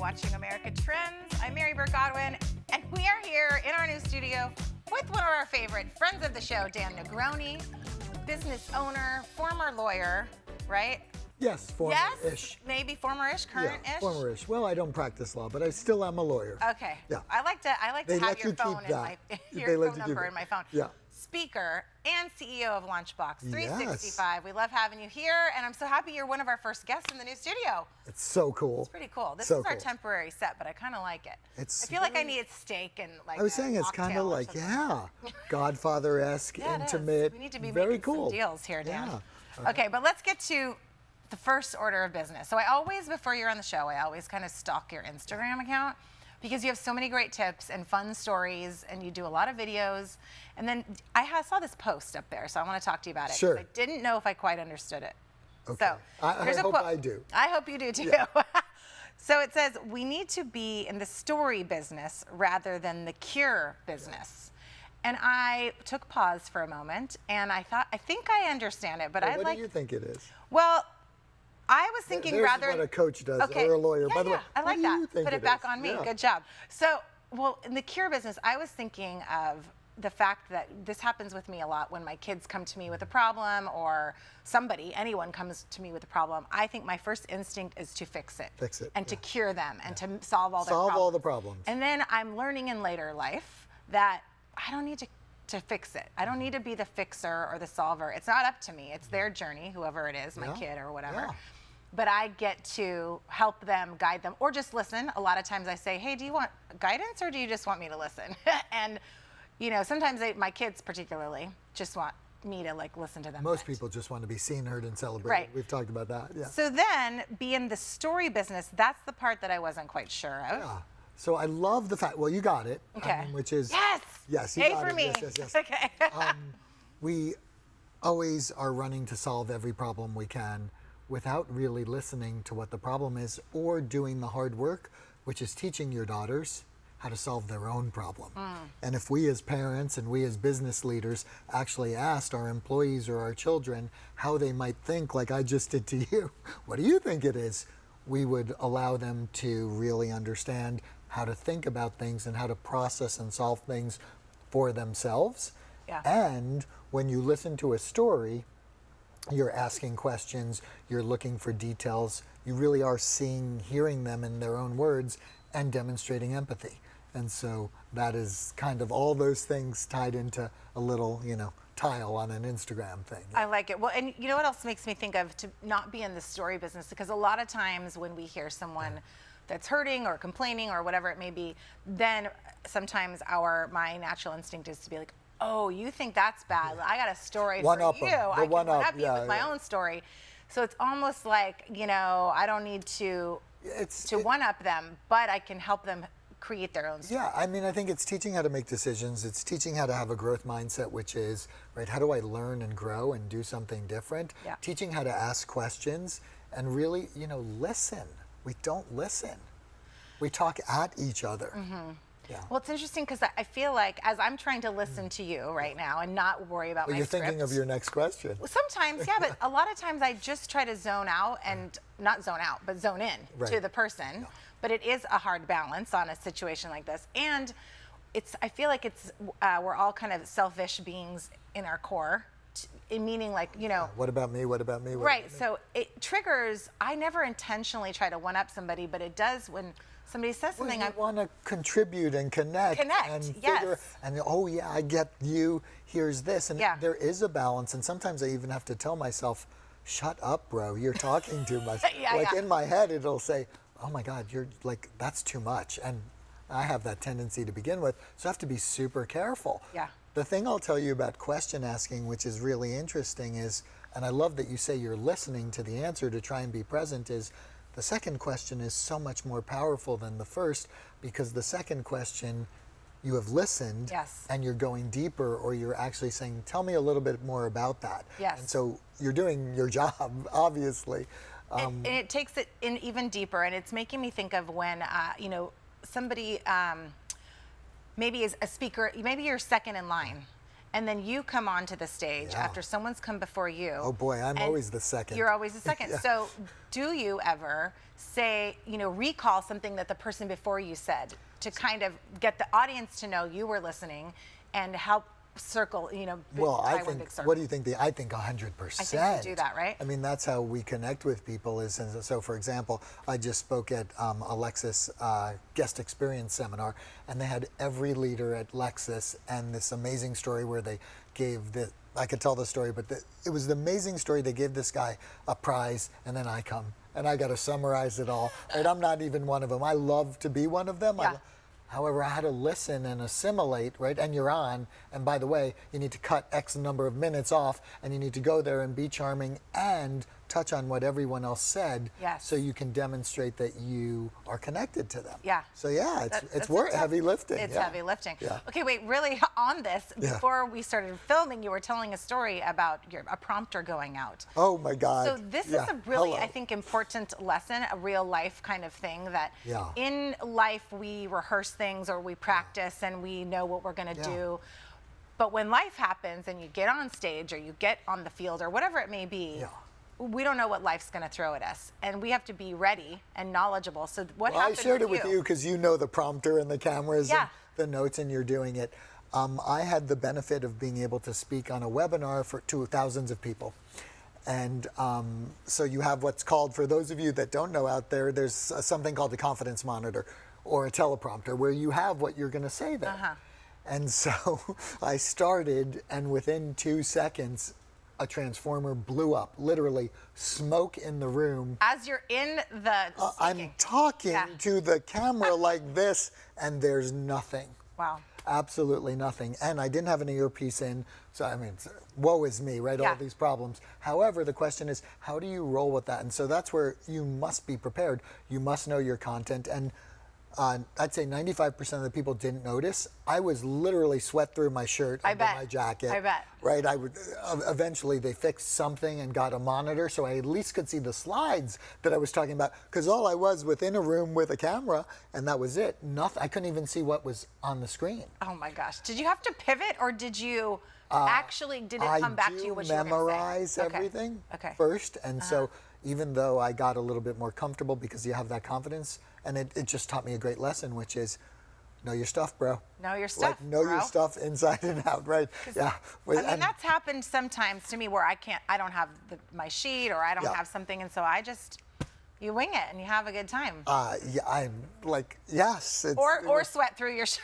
watching America Trends. I'm Mary Burt-Godwin, and we are here in our new studio with one of our favorite friends of the show, Dan Negroni, business owner, former lawyer, right? Yes, former-ish. Yes, maybe former-ish, current-ish? Yeah, former-ish. Well, I don't practice law, but I still am a lawyer. Okay. Yeah. I like to have your phone in my phone number in my phone. Yeah. Speaker and CEO of Launchbox 365. Yes. We love having you here, and I'm so happy you're one of our first guests in the new studio. It's so cool. It's pretty cool. This so is our cool. temporary set, but I kind of like it. I feel very, like I need steak and like I was saying it's kind of like, Godfather-esque, intimate. We need to be very making cool. some deals here, Dan. Yeah. Okay, but let's get to the first order of business. So I always, before you're on the show, I always kind of stalk your Instagram account because you have so many great tips and fun stories, and you do a lot of videos. And then I saw this post up there, so I want to talk to you about it. Sure. I didn't know if I quite understood it. Okay. So I hope I do. I hope you do too. Yeah. So it says, we need to be in the story business rather than the cure business. And I took pause for a moment, and I think I understand it, but What do you think it is? Well, I was thinking There's rather. what a coach does, or a lawyer. Yeah, By the way, I like that. Put it back is? on me. Yeah. Good job. So, well, in the cure business, I was thinking of the fact that this happens with me a lot when my kids come to me with a problem, or anyone comes to me with a problem. I think my first instinct is to fix it. Fix it. And to cure them and to solve all their problems. problems. Solve all the problems. And then I'm learning in later life that I don't need to fix it. I don't need to be the fixer or the solver. It's not up to me. It's their journey, whoever it is, my kid or whatever. Yeah. But I get to help them, guide them, or just listen. A lot of times I say, hey, do you want guidance or do you just want me to listen? And, you know, sometimes my kids particularly just want me to like listen to them. Most people just want to be seen, heard, and celebrated. Right. We've talked about that. Yeah. So then, be in the story business, that's the part that I wasn't quite sure of. Yeah. So I love the fact, well, you got it. Okay. Which is. Yes, you got for it. me. Yes. Okay. We always are running to solve every problem we can without really listening to what the problem is or doing the hard work, which is teaching your daughters how to solve their own problem. And if we as parents and we as business leaders actually asked our employees or our children how they might think, like I just did to you, what do you think it is? We would allow them to really understand how to think about things and how to process and solve things for themselves. Yeah. And when you listen to a story, you're asking questions, you're looking for details, you really are hearing them in their own words and demonstrating empathy. And so that is kind of all those things tied into a little, tile on an Instagram thing. I like it. Well, and you know what else makes me think of to not be in the story business? Because a lot of times when we hear someone that's hurting or complaining or whatever it may be, then sometimes my natural instinct is to be like, oh, you think that's bad? I got a story for you. I can one up you with my own story. So it's almost like, I don't need to one up them, but I can help them create their own story. Yeah, I mean, I think it's teaching how to make decisions. It's teaching how to have a growth mindset, which is, right, how do I learn and grow and do something different? Yeah. Teaching how to ask questions and really, listen. We don't listen. We talk at each other. Mm-hmm. Yeah. Well, it's interesting because I feel like as I'm trying to listen to you right now and not worry about my you're script. Thinking of your next question. Well, sometimes, yeah, but a lot of times I just try to zone out and not zone out, but zone in to the person. Yeah. But it is a hard balance on a situation like this. And I feel like we're all kind of selfish beings in our core, meaning like, What about me? What about me? Right. So it triggers, I never intentionally try to one up somebody, but it does when somebody says something. I want to contribute and connect. And figure, and I get you, here's this. And there is a balance. And sometimes I even have to tell myself, shut up, bro, you're talking too much. In my head, it'll say, oh my God, you're like, that's too much. And I have that tendency to begin with. So I have to be super careful. Yeah. The thing I'll tell you about question asking, which is really interesting is, and I love that you say you're listening to the answer to try and be present, is the second question is so much more powerful than the first, because the second question, you have listened and you're going deeper, or you're actually saying, tell me a little bit more about that. Yes. And so you're doing your job, obviously. And it takes it in even deeper, and it's making me think of when, somebody maybe is a speaker, maybe you're second in line, and then you come onto the stage Yeah. after someone's come before you. Oh boy, I'm and always the second. You're always the second. Yeah. So do you ever say, recall something that the person before you said to kind of get the audience to know you were listening and help circle, Well, tie I one think, big circle? what do you think? I think 100%. I think you do that, right? I mean, that's how we connect with people is, and so for example, I just spoke at a Lexus guest experience seminar, and they had every leader at Lexus, and this amazing story where they gave I could tell the story, but it was the amazing story. They gave this guy a prize, and then I come, and I got to summarize it all, and I'm not even one of them. I love to be one of them. Yeah. However, I had to listen and assimilate, right? And you're on. And by the way, you need to cut X number of minutes off, and you need to go there and be charming and touch on what everyone else said, Yes. so you can demonstrate that you are connected to them. Yeah. So yeah, That's it's a work, tough- heavy lifting. It's yeah. heavy lifting. Yeah. Okay, wait, really on this, Yeah. before we started filming, you were telling a story about a prompter going out. Oh my God. So this Yeah. is a really, Hello. I think, important lesson, a real life kind of thing that Yeah. in life we rehearse things or we practice and we know what we're going to Yeah. do. But when life happens and you get on stage or you get on the field or whatever it may be, Yeah. we don't know what life's going to throw at us. And we have to be ready and knowledgeable. So what Well, I happened shared it with with you because you know the prompter and the cameras Yeah. and the notes, and you're doing it. I had the benefit of being able to speak on a webinar to thousands of people. And so you have what's called, for those of you that don't know out there, there's something called the confidence monitor or a teleprompter where you have what you're going to say there. Uh-huh. And so I started, and within 2 seconds, a transformer blew up, literally smoke in the room. As you're in the I'm speaking. talking Yeah. to the camera like this, and there's nothing. Wow. Absolutely nothing. And I didn't have an earpiece in, so I mean, woe is me, right? Yeah. All these problems. However, the question is, how do you roll with that? And so that's where you must be prepared. You must know your content. And I'd say 95% of the people didn't notice. I was literally sweat through my shirt I under bet. my jacket. I bet. Right? I would. Eventually, they fixed something and got a monitor, so I at least could see the slides that I was talking about. Because all I was within a room with a camera, and that was it. Nothing. I couldn't even see what was on the screen. Oh my gosh. Did you have to pivot or did you actually, did it come back to you what you were going to say? I do memorize Okay. everything Okay. first, and so even though I got a little bit more comfortable because you have that confidence, and it just taught me a great lesson, which is know your stuff, bro. Know your stuff, Like know your bro. stuff inside and out, right? Yeah. I mean, that's happened sometimes to me where I don't have my sheet or I don't Yeah. have something, and so you wing it and you have a good time. Yeah, I'm like, yes. It's, Or sweat through your shirt,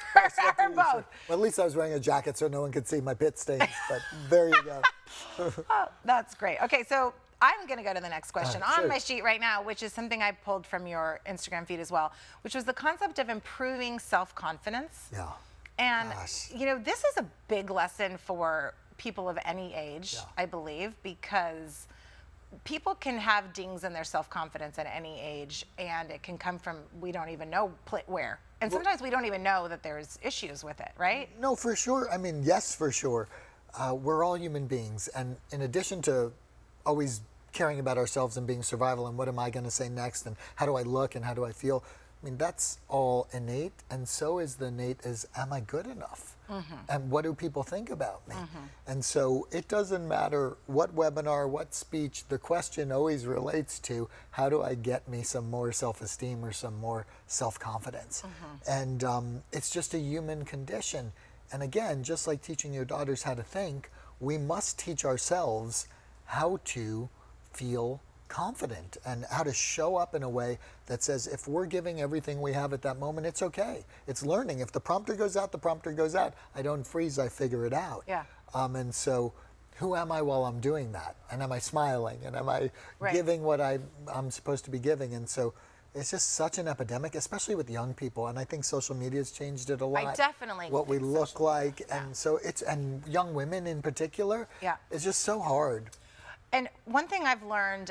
or both. Well, at least I was wearing a jacket so no one could see my pit stains, but there you go. Oh, that's great. Okay, so I'm going to go to the next question on sure. my sheet right now, which is something I pulled from your Instagram feed as well, which was the concept of improving self-confidence. Yeah. And, Gosh. this is a big lesson for people of any age, Yeah. I believe, because people can have dings in their self-confidence at any age, and it can come from we don't even know where. And sometimes we don't even know that there's issues with it, right? No, for sure. I mean, yes, for sure. We're all human beings. And in addition to always caring about ourselves and being survival and what am I going to say next and how do I look and how do I feel, I mean, that's all innate. And so is the innate is, am I good enough? And what do people think about me? And so it doesn't matter what webinar, what speech, the question always relates to how do I get me some more self-esteem or some more self-confidence? And it's just a human condition. And again, just like teaching your daughters how to think, we must teach ourselves how to feel confident and how to show up in a way that says if we're giving everything we have at that moment, it's okay. It's learning. If the prompter goes out, the prompter goes out. I don't freeze, I figure it out. Yeah. And so who am I while I'm doing that? And am I smiling? And am I Right. giving what I'm supposed to be giving? And so it's just such an epidemic, especially with young people. And I think social media has changed it a lot. definitely What we think look like. And so and young women in particular. Yeah. It's just so hard. And one thing I've learned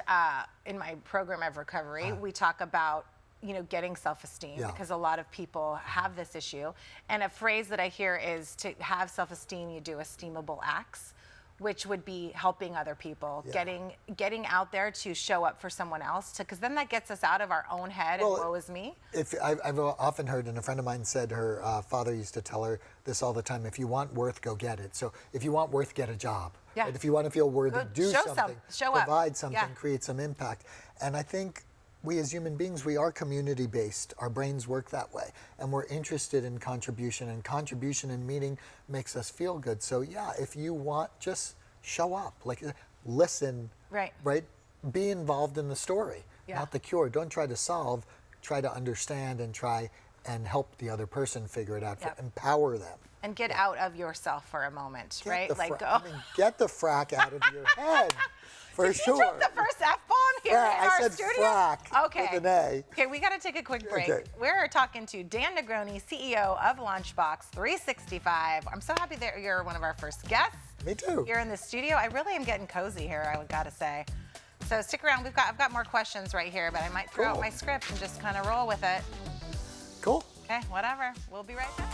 in my program of recovery, we talk about, getting self-esteem Yeah. because a lot of people have this issue. And a phrase that I hear is to have self-esteem, you do esteemable acts, which would be helping other people, Yeah. getting out there to show up for someone else, because then that gets us out of our own head and woe is me. I've often heard, and a friend of mine said her father used to tell her this all the time: if you want worth, go get it. So if you want worth, get a job. Yeah. Right? If you want to feel worthy, Good. do something, Show up. provide something, Yeah. create some impact. And I think we as human beings, we are community based. Our brains work that way, and we're interested in contribution, and contribution and meaning makes us feel good. So yeah, if you want, just show up, like listen, Right. Be involved in the story, Yeah. not the cure. Don't try to solve, try to understand and try and help the other person figure it out. Yep. Empower them. And get out of yourself for a moment, right? Like go. I mean, get the frack out of your head, for Did sure. you drop the first F-bomb here Frack. in I our said studio? frack Okay. with an A. Okay, we got to take a quick break. Okay. We're talking to Dan Negroni, CEO of Launchbox 365. I'm so happy that you're one of our first guests. Me too. Here in the studio. I really am getting cozy here, I would gotta say. So stick around. I've got more questions right here, but I might throw out Cool. my script and just kind of roll with it. Cool. Okay, whatever. We'll be right back.